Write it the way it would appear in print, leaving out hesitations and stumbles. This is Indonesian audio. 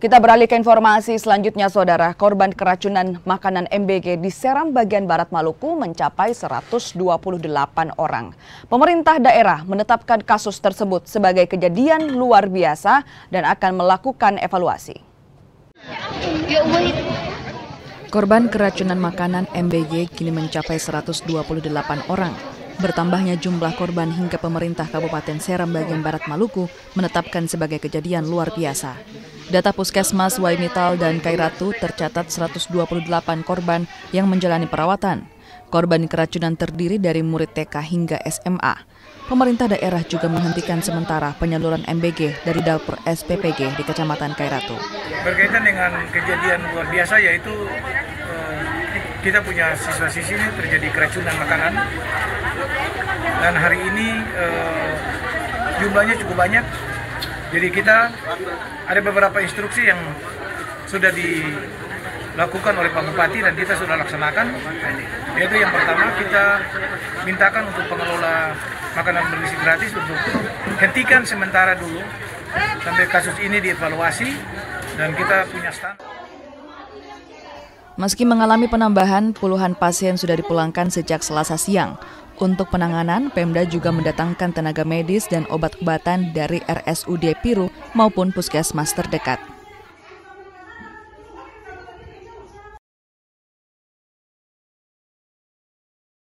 Kita beralih ke informasi selanjutnya, Saudara. Korban keracunan makanan MBG di Seram bagian barat Maluku mencapai 128 orang. Pemerintah daerah menetapkan kasus tersebut sebagai kejadian luar biasa dan akan melakukan evaluasi. Korban keracunan makanan MBG kini mencapai 128 orang. Bertambahnya jumlah korban hingga pemerintah Kabupaten Seram bagian barat Maluku menetapkan sebagai kejadian luar biasa. Data Puskesmas Waimital dan Kairatu tercatat 128 korban yang menjalani perawatan. Korban keracunan terdiri dari murid TK hingga SMA. Pemerintah daerah juga menghentikan sementara penyaluran MBG dari dapur SPPG di Kecamatan Kairatu. Berkaitan dengan kejadian luar biasa yaitu kita punya siswa-siswi ini terjadi keracunan makanan. Dan hari ini jumlahnya cukup banyak. Jadi kita ada beberapa instruksi yang sudah dilakukan oleh Pak Bupati dan kita sudah laksanakan. Yaitu yang pertama kita mintakan untuk pengelola makanan bergizi gratis untuk hentikan sementara dulu sampai kasus ini dievaluasi dan kita punya standar. Meski mengalami penambahan, puluhan pasien sudah dipulangkan sejak Selasa siang. Untuk penanganan, Pemda juga mendatangkan tenaga medis dan obat-obatan dari RSUD Piru maupun puskesmas terdekat.